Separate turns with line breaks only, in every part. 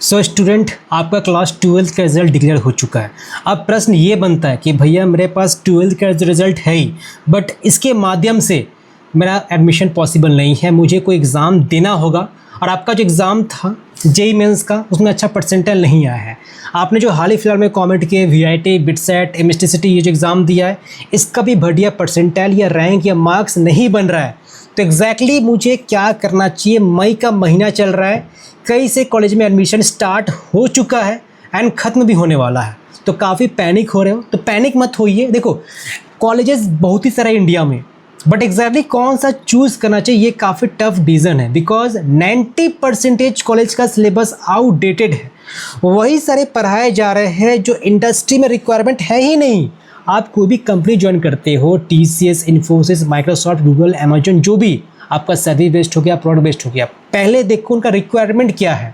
Student, आपका class 12th का result declare हो चुका है। अब प्रश्न ये बनता है कि भैया मेरे पास 12th का रिज़ल्ट है ही, बट इसके माध्यम से मेरा एडमिशन पॉसिबल नहीं है, मुझे कोई एग्ज़ाम देना होगा। और आपका जो एग्ज़ाम था जेई मेंस का, उसमें अच्छा परसेंटाइल नहीं आया है। आपने जो हाल ही फिलहाल में कमेंट किए वीआईटी, बिटसेट, एमएसटीसीटी ये जो एग्ज़ाम दिया है, इसका भी बढ़िया परसेंटाइल या रैंक या मार्क्स नहीं बन रहा है। तो एग्जैक्टली मुझे क्या करना चाहिए? मई का महीना चल रहा है, कई से कॉलेज में एडमिशन स्टार्ट हो चुका है एंड ख़त्म भी होने वाला है। तो काफ़ी पैनिक हो रहे हो, तो पैनिक मत होइए। देखो, कॉलेजेस बहुत ही सारे इंडिया में, बट एग्जैक्टली कौन सा चूज़ करना चाहिए ये काफ़ी टफ डिसीजन है। बिकॉज 90% कॉलेज का सिलेबस आउटडेटेड है, वही सारे पढ़ाए जा रहे हैं जो इंडस्ट्री में रिक्वायरमेंट है ही नहीं। आप कोई भी कंपनी ज्वाइन करते हो, TCS, Infosys, Microsoft, Google, Amazon, जो भी आपका सर्विस बेस्ड हो गया, प्रोडक्ट बेस्ड हो गया, पहले देखो उनका रिक्वायरमेंट क्या है।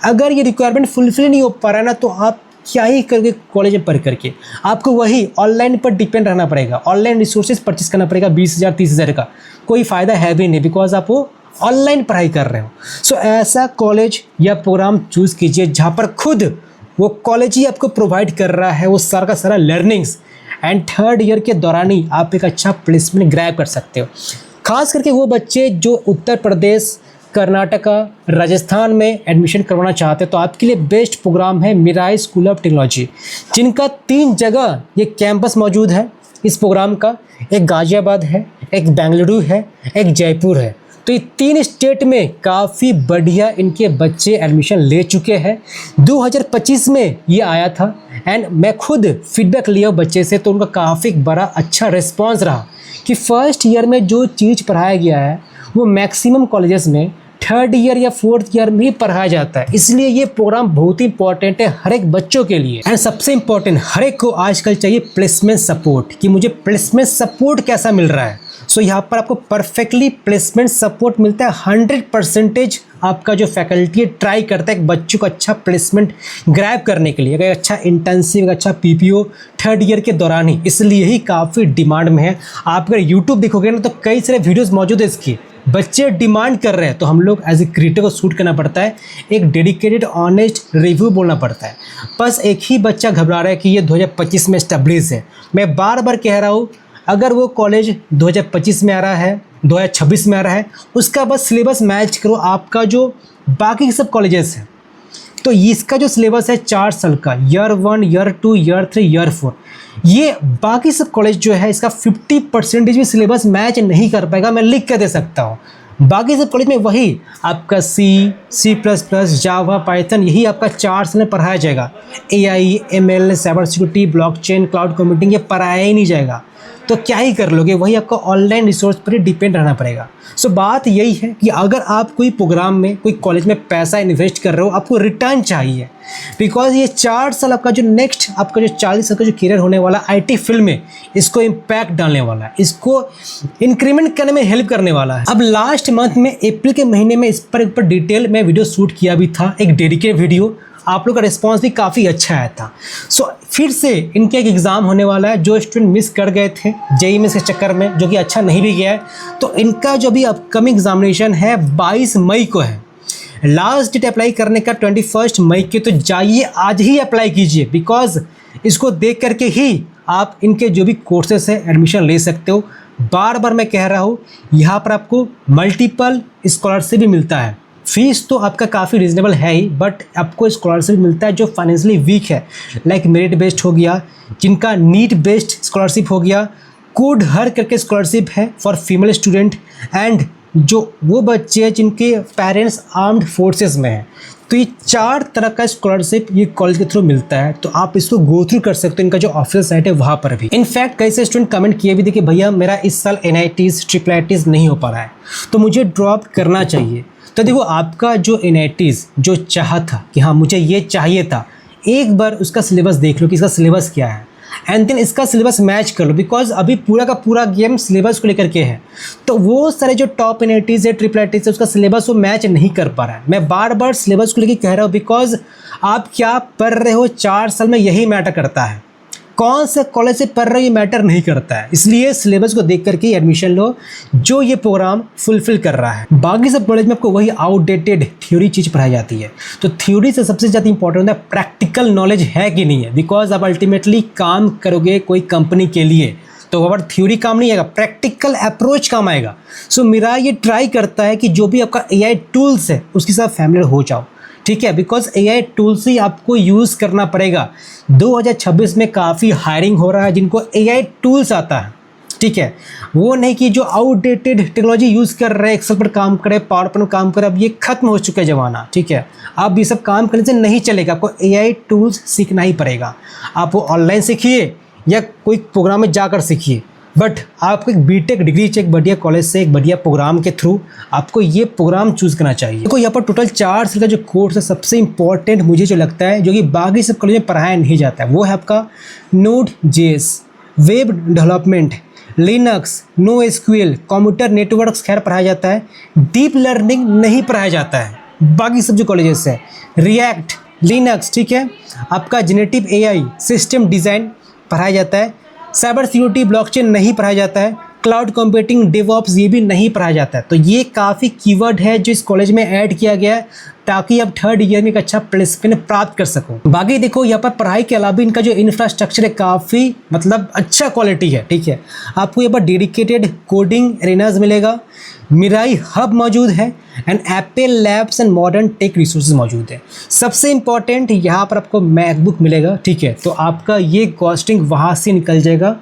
अगर ये रिक्वायरमेंट फुलफिल नहीं हो पा रहा है ना, तो आप क्या ही करोगे कॉलेज में पढ़ करके? आपको वही ऑनलाइन पर डिपेंड रहना पड़ेगा, ऑनलाइन रिसोर्सेज परचेस करना पड़ेगा 20,000 30,000 का। कोई फ़ायदा है भी नहीं, बिकॉज आप वो ऑनलाइन पढ़ाई कर रहे हो। सो ऐसा कॉलेज या प्रोग्राम चूज़ कीजिए जहाँ पर खुद वो कॉलेज ही आपको प्रोवाइड कर रहा है वो सारा का सारा लर्निंग्स, एंड थर्ड ईयर के दौरान ही आप एक अच्छा प्लेसमेंट ग्रैब कर सकते हो। खास करके वो बच्चे जो उत्तर प्रदेश, कर्नाटका, राजस्थान में एडमिशन करवाना चाहते हैं, तो आपके लिए बेस्ट प्रोग्राम है मिराई स्कूल ऑफ टेक्नोलॉजी, जिनका 3 जगह ये कैंपस मौजूद है इस प्रोग्राम का। एक गाज़ियाबाद है, एक बेंगलुरु है, एक जयपुर है। तो ये 3 स्टेट में काफ़ी बढ़िया इनके बच्चे एडमिशन ले चुके हैं। 2025 में ये आया था एंड मैं खुद फीडबैक लिया बच्चे से, तो उनका काफ़ी बड़ा अच्छा रिस्पॉन्स रहा कि फर्स्ट ईयर में जो चीज़ पढ़ाया गया है वो मैक्सिमम कॉलेजेस में थर्ड ईयर या फोर्थ ईयर में ही पढ़ाया जाता है। इसलिए ये प्रोग्राम बहुत ही इंपॉर्टेंट है हर एक बच्चों के लिए। एंड सबसे इंपॉर्टेंट, हर एक को आजकल चाहिए प्लेसमेंट सपोर्ट, कि मुझे प्लेसमेंट सपोर्ट कैसा मिल रहा है। सो यहाँ पर आपको परफेक्टली प्लेसमेंट सपोर्ट मिलता है। 100% आपका जो फैकल्टी है ट्राई करता है एक बच्चों को अच्छा प्लेसमेंट ग्रैब करने के लिए, अगर अच्छा इंटर्नशिप, अच्छा PPO थर्ड ईयर के दौरान ही। इसलिए ही काफ़ी डिमांड में है। आप अगर यूट्यूब देखोगे ना, तो कई सारे वीडियोस मौजूद है इसकी, बच्चे डिमांड कर रहे हैं, तो हम लोग एज ए क्रिएटर को शूट करना पड़ता है, एक डेडिकेटेड ऑनेस्ट रिव्यू बोलना पड़ता है। बस एक ही बच्चा घबरा रहा है कि ये 2025 में एस्टेब्लिश है। मैं बार बार कह रहा हूँ, अगर वो कॉलेज 2025 में आ रहा है, 2026 में आ रहा है, उसका बस सिलेबस मैच करो आपका जो बाकी सब कॉलेजेस हैं। तो इसका जो सिलेबस है 4 साल का, ईयर 1, ईयर 2, ईयर 3, ईयर 4, ये बाकी सब कॉलेज जो है इसका 50% भी सिलेबस मैच नहीं कर पाएगा। मैं लिख कर दे सकता हूँ। बाकी सब कॉलेज में वही आपका C++, जावा, पाइथन, यही आपका 4 साल में पढ़ाया जाएगा। AI, ML, cyber security, blockchain, cloud computing ये पढ़ाया ही नहीं जाएगा। तो क्या ही कर लोगे? वही आपको ऑनलाइन रिसोर्स पर ही डिपेंड रहना पड़ेगा। सो बात यही है कि अगर आप कोई प्रोग्राम में, कोई कॉलेज में पैसा इन्वेस्ट कर रहे हो, आपको रिटर्न चाहिए। बिकॉज ये 4 साल आपका जो नेक्स्ट आपका जो 40 साल का जो करियर होने वाला IT फील्ड में, इसको इम्पैक्ट डालने वाला है, इसको इंक्रीमेंट करने में हेल्प करने वाला है। अब लास्ट मंथ में अप्रैल के महीने में इस पर डिटेल में वीडियो शूट किया भी था, एक डेडिकेटेड वीडियो। आप लोग का रिस्पांस भी काफ़ी अच्छा आया था। सो फिर से इनके एक एग्ज़ाम होने वाला है, जो स्टूडेंट मिस कर गए थे जेई में के चक्कर में, जो कि अच्छा नहीं भी गया है, तो इनका जो भी अपकमिंग एग्जामिनेशन है 22 मई को है। लास्ट डेट अप्लाई करने का 21 मई के, तो जाइए आज ही अप्लाई कीजिए। बिकॉज इसको देख करके ही आप इनके जो भी कोर्सेस है एडमिशन ले सकते हो। बार बार मैं कह रहा हूँ, यहाँ पर आपको मल्टीपल स्कॉलरशिप भी मिलता है। फीस तो आपका काफ़ी रीजनेबल है ही, बट आपको स्कॉलरशिप मिलता है जो फाइनेंशियली वीक है, लाइक मेरिट बेस्ड हो गया, जिनका नीट बेस्ड स्कॉलरशिप हो गया, कोड हर करके स्कॉलरशिप है फॉर फीमेल स्टूडेंट, एंड जो वो बच्चे हैं जिनके पेरेंट्स आर्म्ड फोर्सेस में हैं। तो ये 4 तरह का स्कॉलरशिप ये कॉलेज के थ्रू मिलता है। तो आप इसको गो थ्रू कर सकते हो, इनका जो ऑफिशियल साइट है वहाँ पर भी। इनफैक्ट कई से स्टूडेंट कमेंट किए भी थे कि भैया मेरा इस साल NITs, IIITs नहीं हो पा रहा है, तो मुझे ड्रॉप करना चाहिए। तो देखो, आपका जो NITs जो चाहा था कि हाँ मुझे ये चाहिए था, एक बार उसका सिलेबस देख लो कि इसका सिलेबस क्या है, एंड देन इसका सिलेबस मैच कर लो। बिकॉज अभी पूरा का पूरा गेम सिलेबस को लेकर के है। तो वो सारे जो टॉप NITs है, IIITs है, उसका सिलेबस वो मैच नहीं कर पा रहा है। मैं बार बार सिलेबस को लेकर कह रहा हूँ, बिकॉज आप क्या पढ़ रहे हो 4 साल में, यही मैटर करता है। कौन से कॉलेज से पढ़ रहे हो ये मैटर नहीं करता है, इसलिए सिलेबस को देख करके एडमिशन लो जो ये प्रोग्राम फुलफिल कर रहा है। बाकी सब कॉलेज में आपको वही आउटडेटेड थ्योरी चीज़ पढ़ाई जाती है। तो थ्योरी से सबसे ज़्यादा इंपॉर्टेंट है प्रैक्टिकल नॉलेज है कि नहीं है, बिकॉज आप अल्टीमेटली काम करोगे कोई कंपनी के लिए तो अगर थ्योरी काम नहीं आएगा, प्रैक्टिकल अप्रोच काम आएगा। सो मेरा ये ट्राई करता है कि जो भी आपका AI टूल्स है उसके साथ फैमिलियर हो जाओ, ठीक है, बिकॉज AI टूल्स ही आपको यूज़ करना पड़ेगा। 2026 में काफ़ी हायरिंग हो रहा है जिनको AI टूल्स आता है, ठीक है, वो नहीं कि जो आउटडेटेड टेक्नोलॉजी यूज़ कर रहे हैं, एक्सेल पर काम करे, पावर पर काम करे, अब ये खत्म हो चुका है ज़माना, ठीक है। अब ये सब काम करने से नहीं चलेगा, आपको AI टूल्स सीखना ही पड़ेगा। आप वो ऑनलाइन सीखिए या कोई प्रोग्राम में जाकर सीखिए, बट आपको एक बीटेक डिग्री चाहिए, एक बढ़िया कॉलेज से, एक बढ़िया प्रोग्राम के थ्रू आपको ये प्रोग्राम चूज़ करना चाहिए। देखो यहाँ पर टोटल 4 साल का जो कोर्स है, सबसे इंपॉर्टेंट मुझे जो लगता है, जो कि बाकी सब कॉलेज में पढ़ाया नहीं जाता है, वो है आपका Node.js, web development, Linux, NoSQL, computer networks खैर पढ़ाया जाता है। डीप लर्निंग नहीं पढ़ाया जाता है बाकी सब जो कॉलेजेस है। रिएक्ट, लिनक्स, ठीक है, आपका जेनेटिव AI, सिस्टम डिज़ाइन पढ़ाया जाता है। साइबर सिक्योरिटी, ब्लॉकचेन नहीं पढ़ाया जाता है। क्लाउड कंप्यूटिंग, डेवऑप्स ये भी नहीं पढ़ाया जाता है। तो ये काफ़ी कीवर्ड है जो इस कॉलेज में ऐड किया गया है ताकि आप 3rd ईयर में एक अच्छा प्लेसमेंट प्राप्त कर सको। बाकी देखो यहाँ पर पढ़ाई के अलावा इनका जो इंफ्रास्ट्रक्चर है काफ़ी मतलब अच्छा क्वालिटी है, ठीक है। आपको यहाँ पर डेडिकेटेड कोडिंग एरिनाज मिलेगा, मिराई हब मौजूद है and Apple labs and modern tech resources मौजूद है। सबसे इंपॉर्टेंट यहाँ पर आपको मैकबुक मिलेगा, ठीक है। तो आपका ये कॉस्टिंग वहाँ से निकल जाएगा।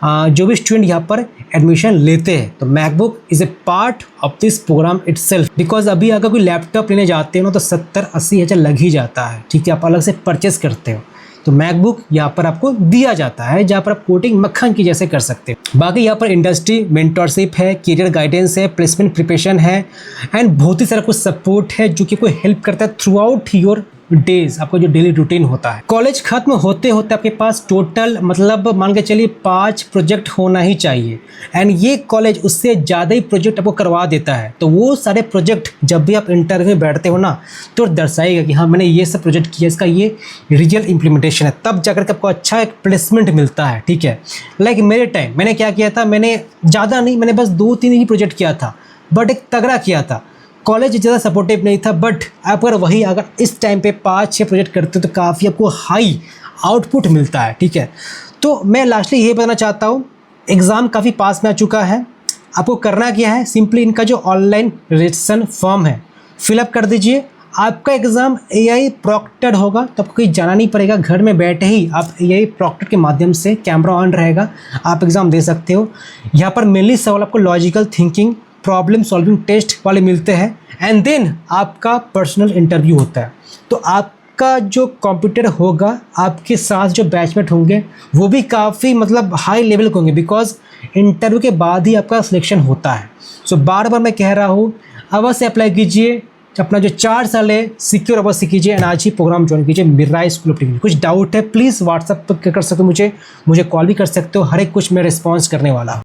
जो भी स्टूडेंट यहाँ पर एडमिशन लेते हैं तो MacBook is a part of this program itself, because अभी अगर कोई लैपटॉप लेने जाते हो ना तो 70-80 हज़ार लग ही जाता है, ठीक है, आप अलग से परचेस करते हो। तो मैकबुक यहाँ पर आपको दिया जाता है जहाँ पर आप कोडिंग मक्खन की जैसे कर सकते हो। बाकी यहाँ पर इंडस्ट्री मेंटरशिप है, करियर गाइडेंस है, प्लेसमेंट प्रिपरेशन है एंड बहुत ही सारा कुछ सपोर्ट है जो कि कोई हेल्प करता है थ्रू आउट योर डेज, आपका जो डेली रूटीन होता है। कॉलेज खत्म होते होते आपके पास टोटल मतलब मान के चलिए 5 प्रोजेक्ट होना ही चाहिए एंड ये कॉलेज उससे ज़्यादा ही प्रोजेक्ट आपको करवा देता है। तो वो सारे प्रोजेक्ट जब भी आप इंटरव्यू में बैठते हो ना तो दर्शाएगा कि हाँ मैंने ये सब प्रोजेक्ट किया, इसका ये रियल इम्प्लीमेंटेशन है, तब जाकर के आपको अच्छा एक प्लेसमेंट मिलता है, ठीक है। लाइक मेरे टाइम मैंने क्या किया था, मैंने ज़्यादा नहीं, मैंने बस 2-3 ही प्रोजेक्ट किया था, बट एक तगड़ा किया था। कॉलेज ज़्यादा सपोर्टिव नहीं था, बट आप अगर इस टाइम पे 5-6 प्रोजेक्ट करते हो तो काफ़ी आपको हाई आउटपुट मिलता है, ठीक है। तो मैं लास्टली ये बताना चाहता हूँ, एग्ज़ाम काफ़ी पास में आ चुका है। आपको करना क्या है, सिंपली इनका जो ऑनलाइन रजिस्ट्रेशन फॉर्म है फिलअप कर दीजिए। आपका एग्ज़ाम AI प्रॉक्टेड होगा तो आपको कहीं जाना नहीं पड़ेगा, घर में बैठे ही आप AI प्रॉक्टेड के माध्यम से कैमरा ऑन रहेगा, आप एग्ज़ाम दे सकते हो। यहाँ पर मेनली सवाल आपको logical thinking, problem solving test वाले मिलते हैं एंड देन आपका पर्सनल इंटरव्यू होता है। तो आपका जो कंप्यूटर होगा, आपके साथ जो बैचमेट होंगे वो भी काफ़ी मतलब हाई लेवल के होंगे, बिकॉज इंटरव्यू के बाद ही आपका सिलेक्शन होता है। सो बार बार मैं कह रहा हूँ, अवश्य अप्लाई कीजिए, अपना जो 4 साल है सिक्योर अवश्य कीजिए एंड आज ही प्रोग्राम ज्वाइन कीजिए मिराई स्कूल ऑफ टेक्नोलॉजी। कुछ डाउट है प्लीज़ व्हाट्सएप पर कर सकते हो, मुझे कॉल भी कर सकते हो, हर एक कुछ मैं रिस्पॉन्स करने वाला हूँ।